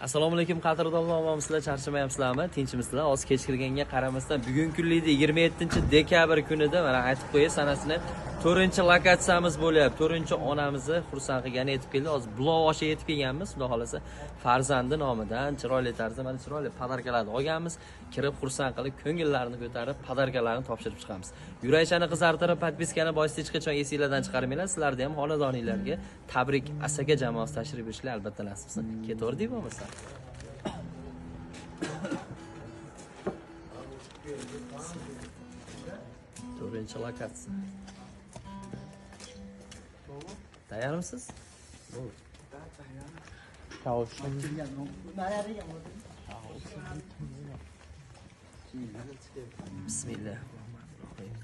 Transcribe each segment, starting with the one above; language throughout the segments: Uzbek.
Assalomu alaykum qadrdonlar, omonmisizlar, charchamayapsizlarmi? Tinchmisizlar? Oz kechikirganga qaramasdan bugun kunlikda 27-dekabr kunida mana aytib qo'yay, sanasini 4-lokatsiyamiz bo'lyapti. 4-onamizni xursand qilgani yetib keldi. Hozir Buloq yetib kelganmiz. Xudo xolasa farzandi nomidan chiroyli tarzda mana chiroyli podarkalarni olganmiz. Kirib xursand qilib, ko'ngillarini ko'tarib, podarkalarni topshirib chiqamiz. Yurakchani qizartirib, podpiskani boshida hech qachon esingizdan chiqarmanglar. Sizlarni ham xonadoninglarga tabrik Asaka jamoasi tashrif buyurishlar albatta nasib qilsin. Ketaverdik bo'lmasa. 4-lokatsiya. Tayyormisiz? Bismillahirrohmanirrohim.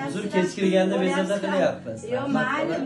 Huzur kechikirganda bezovta qilyapmiz. Yo'q,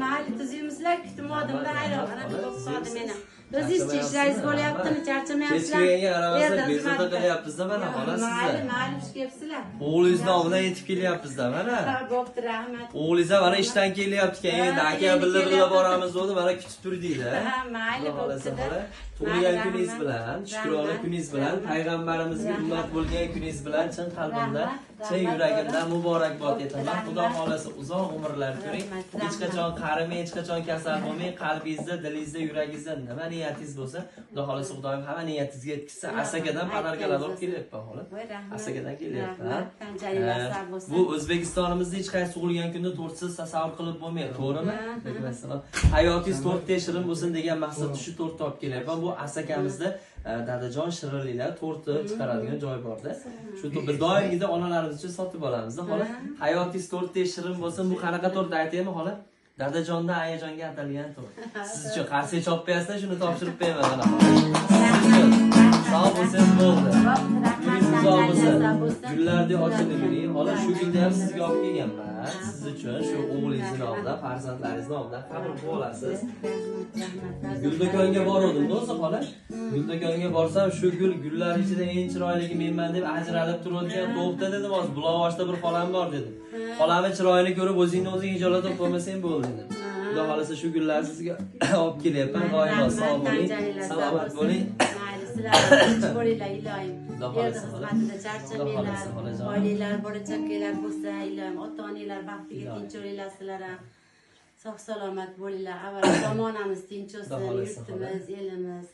mayli tuzimizlar, kutmadim-da, hayron bo'lib qoldim meni. O'zingiz-chi ishlaysiz bo'lyaptimi, charchamayapsizlar? Kechikirganga qaramasdan bezovta qilyapmiz-da, mana xolos sizlar. Mayli, xush kelibsizlar. O'g'lingiz nomidan yetib kelyapmiz-da, mana. Bo'pti, rahmat. O'g'lingiz mana ishdan kelyapti-kan, endi aka birga boramiz dedi, mana kutib turdinglar. Ha, mayli, bo'pti-da. Tug'ilgan kuningiz bilan, shukrona kuningiz bilan, payg'ambarimizga ummat bo'lgan kuningiz bilan chin qalbimdan, chin yuragimdan muborakbod etaman. Xudo xolasa uzoq umrlar ko'ring. Hech qachon qarimay, hech qachon kasal bo'lmay, qalbingizda, dilingizda, yuragingizda nima niyatingiz bo'lsa, Xudo xolasa Xudoyim hamma niyatingizga yetkazsa. Asakadan podarkalar olib kelyapman, xolos. Asakadan kelyapman. Bu O'zbekistonimizda hech qaysi tug'ilgan kunda tortsiz tasavvur qilib bo'lmaydi, to'g'rimi? Masalan, hayotingiz to'rtta shirin bo'lsin degan maqsadda shu to'rtni olib kelyapman. Bu Asakamizda dadajon shirinliklar to'rtni chiqaradigan joy bor-da. Shu biz doimgida onalarimiz uchun sotib olamiz-da, xolos. Hayotingiz to'rtta shirin bo'lsin. Bu qanaqa to'rt aytaymi, xolos? Dadajondan ayajonga atalgan to'rt. Siz uchun qarsiga chopib qo'yasizlar, shuni topshirib qo'yaman mana. Sog' bo'lsangiz bo'ldi. Uzoq bo'lsin. Gullardek ochilib yuring. Xolos, shu gulni ham sizga olib kelganman. Siz uchun shu o'g'lingiz nomidan, farzandlaringiz nomidan qabul qilib olasiz. Guldo'konga bordim do'st, xolos. Guldo'konga borsam, shu gullar ichida eng chiroyligi menman deb ajralib turadigan to'xta dedim, hozir Buloqboshda bir xolam bor dedim. Xolamning chiroyini ko'rib, o'zingni o'zing ijolatib qo'ymasang bo'ldi dedim. Xudo xolasa shu gullar sizga olib kelyapman. Doimo sog' bo'ling, salomat bo'ling. Sizlar bo'linglar ilohim. Yerda xizmatida charchamanglar. Oilalar, bola-chaqalar bo'lsa, ilohim, ota-onalar baxtiga tinch bo'linglar sizlar ham. Sog' salomat bo'linglar. Avvalo zamonamiz tinch bo'lsin, yurtimiz, elimiz.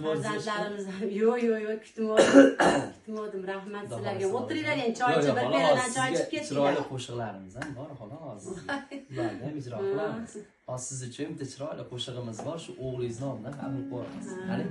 Farzandlarimiz ham yo'q, kutmadim. Rahmat sizlarga. O'tiringlar, endi choy ichib, bir piyoladan choy ichib ketinglar. Chiroyli qo'shiqlarimiz ham bor, xolos. Ularni ham ijro qilamiz. Hozir siz uchun bitta chiroyli qo'shig'imiz bor, shu o'g'lingiz nomidan qabul qo'yamiz. Qani.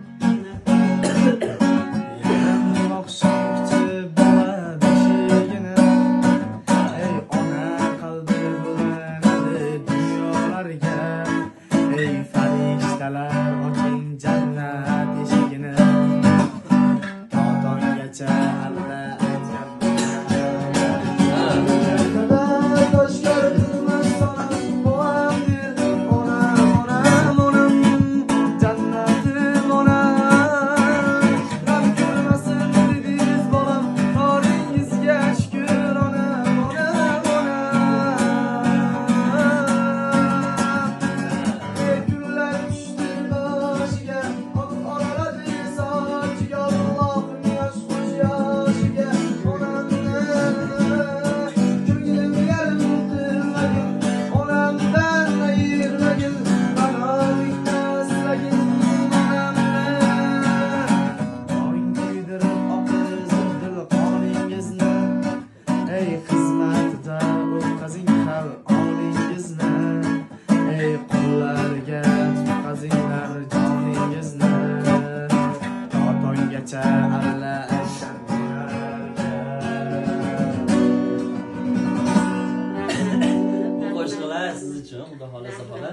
xudo xolasa xola.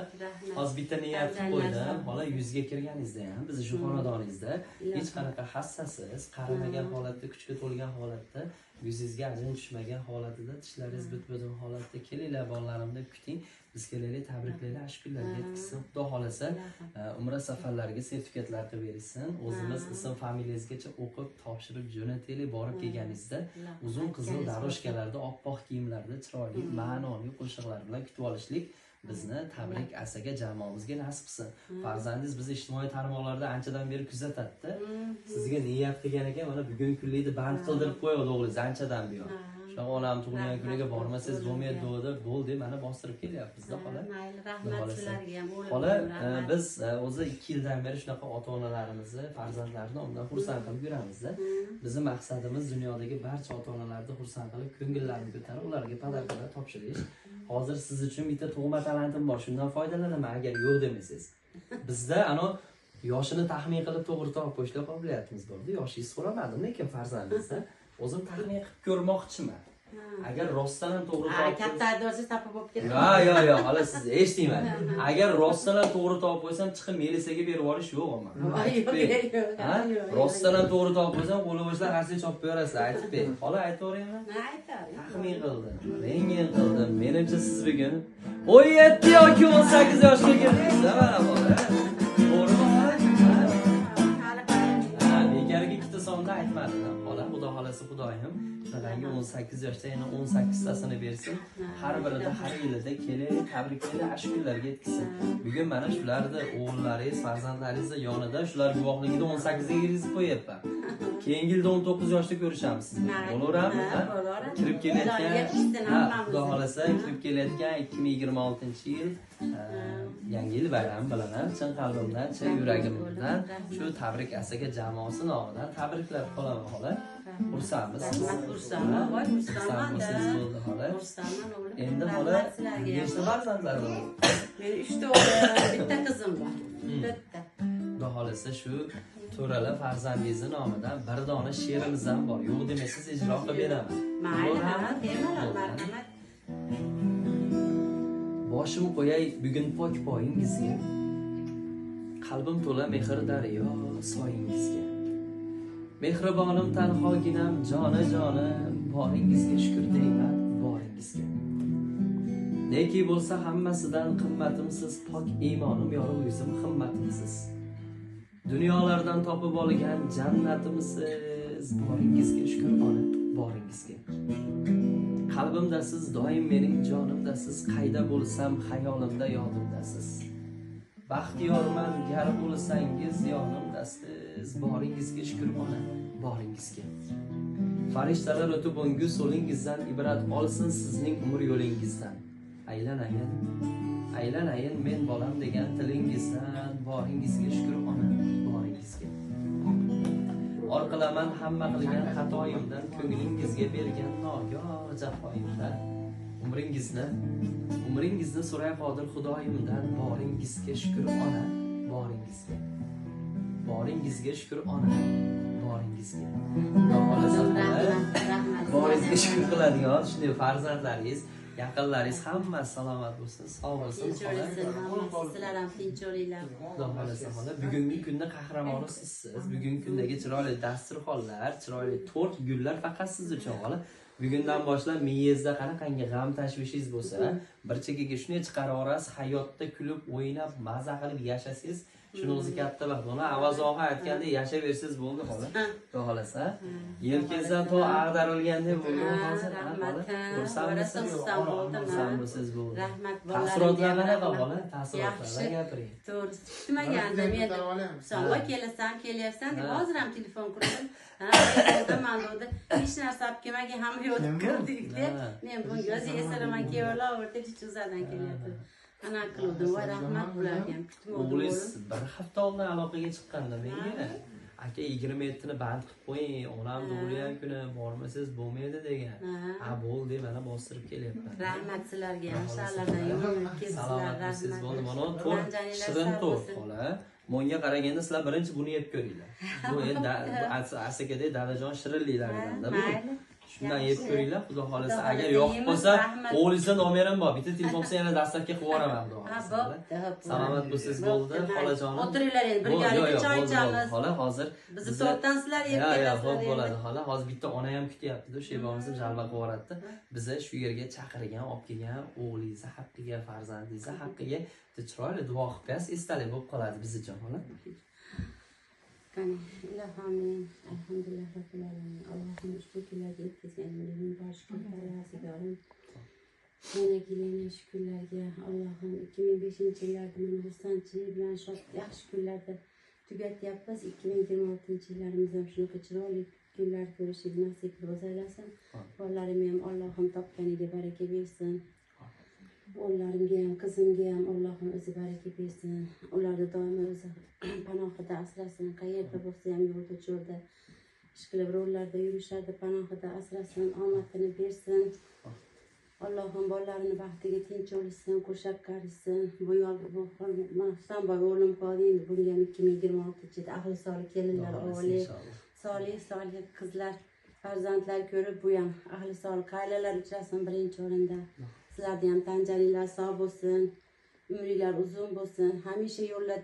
Hozir bitta niyat qilib qo'ydim. Xola 100 ga kirganingizda ham bizni shu xonadoningizda hech qanaqa hassasiz, qarimagan holatda, kuchga to'lgan holatda, yuzingizga ajin tushmagan holatida, tishlaringiz bit-butun holatda kelinglar bolalarimni kuting. Biz kelaylik, tabriklaylik, ashkurlarga yetkazsin. Xudo xolasa umra safarlariga sertifikatlar qilib berishsin. O'zimiz ism familiyangizgacha o'qib, topshirib jo'nataylik. Borib kelganingizda uzun qizil daroshkalarda, oppoq kiyimlarda, chiroyli, ma'noli qo'shiqlar bilan kutib olishlik bizni tabrik asaga jamoamizga nasib qilsin. Farzandingiz bizni ijtimoiy tarmoqlarda anchadan beri kuzatadi. Sizga niyat qilgan ekan, mana bugun kunlikni band qildirib qo'yadi o'g'lingiz anchadan buyon. Shunaqa onam tug'ilgan kuniga bormasangiz bo'lmaydi deb bo'ldi, mana bostirib kelyapmiz-da xola. Mayli, rahmat shularga ham. Xola, biz o'zi 2 yildan beri shunaqa ota-onalarimizni, farzandlarni undan xursand qilib yuramiz-da. Bizning maqsadimiz dunyodagi barcha ota-onalarni xursand qilib, ko'ngillarini ko'tarib, ularga podarkalar topshirish. Hozir siz uchun bitta tug'ma talentim bor, shundan foydalanaman agar yo'q demasangiz. Bizda yoshini taxmin qilib to'g'ri topib qo'yishga qobiliyatimiz bor-da. Yoshingiz so'ramadim, lekin farzandingizdan o'zim taxmin qilib ko'rmoqchiman. Agar rostdan ham to'g'ri topib katta aydorsiz topib olib keladi. Yo'q, hali siz eshitmayman. Agar rostdan ham to'g'ri topib qo'ysam, chiqib Melisaga berib olish yo'q ama. Yo'q. Rostdan ham to'g'ri topib qo'ysam, qo'li bo'shlar harsiy chopib berasizlar, aytib bering. Xola aytaveraymi? Aytaver. Taxmin qildim, rengin qildim. Menimcha siz bugun 17 yoki 18 yoshga kirdingiz-da mana bola. To'g'rimi? Bekarga ikkita sonda aytmadim. Xola, xudo xolasa Xudoyim shunaqangi 18 yoshda yana 18 tasini bersin. Har birida har yilida kelaylik, tabriklaylik, ashkurlarga yetkazsin. Bugun mana shularni o'g'illaringiz, farzandlaringiz yonida shular guvohligida 18 ga kirgizib qo'yapman. Keyingi yilda 19 yoshda ko'rishamiz siz. Bo'laverami? Kirib kelayotgan, xudo xolasa kirib kelayotgan 2026-yil yangi yil bayrami bilan chin qalbimdan, chin yuragimdan shu tabrik asaga jamoasi nomidan tabriklab qolaman xola. Xursandmiz. Xursandman, voy xursandman. Bo'ldi xola. Endi xola nechta farzandlar bor? Meni 3 ta o'g'lim, bitta qizim bor. Bitta. Xudo xolasa shu to'rala farzandingiz nomidan bir dona she'rimiz ham bor. Yo'q demasangiz ijro qilib beraman. Mayli, marhamat. Boshim qo'yay bugun pok poyingizga. Qalbim to'la mehr daryo soyingizga. Mehribonim tanhoginam jonim boringizga shukr deyman boringizga. Neki bo'lsa hammasidan qimmatimsiz pok iymonim yorug' yuzim himmatimsiz. Dunyolardan topib olgan jannatimsiz boringizga shukr ona boringizga. Qalbimdasiz doim mening jonimdasiz, qayda bo'lsam xayolimda yodimdasiz. Baxtiyorman gar bo'lsangiz yonimdasiz, boringizga shukr ona boringizga. Farishtalar o'tib o'ngu so'lingizdan ibrat olsin sizning umr yo'lingizdan. Aylanayin men bolam degan tilingizdan, boringizga shukr ona boringizga. Orqalaman hamma qilgan xatoyimdan, ko'nglingizga bergan nogoh jafoyimdan. Umringizni so'ray qodir Xudoyimdan, boringizga shukr ona boringizga. Boringizga shukr ona boringizga. Boringizga shukr qiladigan shunday farzandlaringiz, yaqinlaringiz hammasi salomat bo'lsin, sog' bo'lsin. Sizlar ham tinch bo'linglar. Xudo xolasa xola, bugungi kunda qahramoni sizsiz. Bugungi kundagi chiroyli dasturxonlar, chiroyli to'rt gullar faqat siz uchun xola. Bugundan boshlab miyangizda qanaqangi g'am tashvishingiz bo'lsa, bir chekkaga shuni chiqarib olasiz, hayotda kulib, o'ynab, maza qilib yashasangiz, shuni o'zi katta baxt. Buni Avazog'a aytgandek yashayversangiz bo'ldi xola. Xudo xolasa. Yelkangizdan to ag'darilgandek bo'ldi hozir. Xursandmisiz bo'ldi. Rahmat Taassurotlar qanaqa xola? Taassurotlar gapiring. To'g'ri. Kutmagandim endi. Songa kelyapsan deb hozir ham telefon qildim. Mandoda hech narsa olib kelmagan, hamma yo'lib ko'rdik deb. Men bunga o'zi esaraman kelaverdi, Chichiqzadan kelyapti. Ana qildim, voy rahmat bularga ham kutmoqdim. O'g'lingiz bir hafta oldin aloqaga chiqqanda menga aka 27ni band qilib qo'ying, onam tug'ilgan kuni bormasangiz bo'lmaydi degan. Ha bo'ldi, mana bostirib kelyapman. Rahmat sizlarga ham, sharlardan yo'llanib kelibsizlar. Rahmat bo'ldi. Mana to'rt shirin to'rt xola. Menga qaraganda sizlar birinchi buni yeb ko'ringlar. Bu endi asakadek dadajon shirinliklaridan-da bu. shundan yeb ko'ringlar, xudo xolasa. Xudo Agar xolasa yoqib yeymiz, qolsa, rahmat. o'g'lingizdan nomerim bor. Bitta telefon bo'lsa yana dastlabga qilib yuboraman, xudo Ha, xolasa. bo'pti. Salomat bo'lsangiz bo'ldi, xolajonim. O'tiringlar endi birgalikda choy ichamiz. Xola, hozir Bizni to'rttansizlar yeb xo'p bo'ladi, xola. Hozir bitta ona ham kutyapti-da, shebamizni jalba qilib yuboradi. Biza shu yerga chaqirgan, olib kelgan o'g'lingizni haqqiga, farzandingizni haqqiga chiroyli duo qilib qo'yasiz, esdalik bo'lib qoladi bizga, xola. Qani, ilohim, alhamdulillah robbil alamin. Allohning ushbu kunlarga yetkazganligini boshqalarasigarim. Yana kelgan shukrlarga Allohim 2005-yillarda mana xursandchilik bilan yaxshi kunlarda tugatyapmiz. 2026-yillarimiz ham shunaqa chiroyli kunlar ko'rishni nasib qilib aylasin. Bolalarim ham Allohim topganiga baraka bersin. O'g'llarimga ham, qizimga ham Allohim o'zi baraka bersin. Ularni doimo o'zi panohida asrasin. Qayerda bo'lsa ham yo'lda cho'lda ish qilib yo'llarda yurishadi, panohida asrasin, omadini bersin. Allohim bolalarini baxtiga tinch olishsin, qo'shab qarishsin. Bu Mahsanboy o'g'lim qoldi, bunga 2026-yilda ahli solih kelinlar, o'g'li, solih qizlar, farzandlar ko'rib, bu ham ahli solih qaylalar uchrasin birinchi o'rinda. Sizlarga ham tanjaringlar sog' bo'lsin, umringlar uzun bo'lsin. Hamisha yo'lda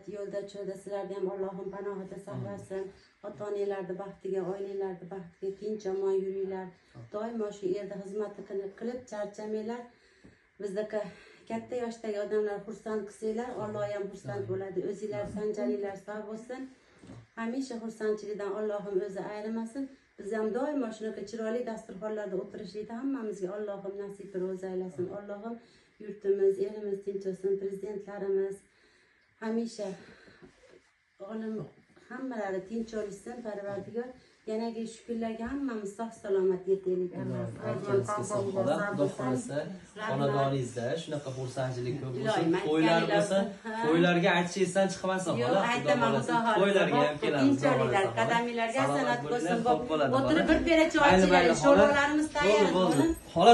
cho'lda sizlarga ham Allohim panohida saqlasin. Ota-onalarni baxtiga, oilalarni baxtiga tinch omon yuringlar. Doimo shu yerda xizmatni qilib charchamanglar. Bizdagi katta yoshdagi odamlar xursand qilsanglar, Alloh ham xursand bo'ladi. O'zinglar sanjaringlar sog' bo'lsin. Hamisha xursandchilikdan Allohim o'zi ayirmasin. Biz ham doimo shunaqa chiroyli dasturxonlarda o'tirishlikda hammamizga Allohim nasib qilib o'zi aylasin. Allohim yurtimiz, elimiz tinch olsin, prezidentlarimiz hamisha olim hammalari tinch olishsin, Parvardigor. Yanaga shu kunlarga hammamiz sog' salomat yetaylik. Xudo xolasa xonadoningizda shunaqa xursandchilik ko'p bo'lsin. To'ylar bo'lsa, to'ylarga aytishingizdan chiqmasin, xola. Xudo xolasa to'ylarga ham kelamiz. Tinchliklar, qadaminglarga san'at bo'lsin. O'tirib bir pera choy ichaylik. Sho'rvalarimiz tayyor. Xola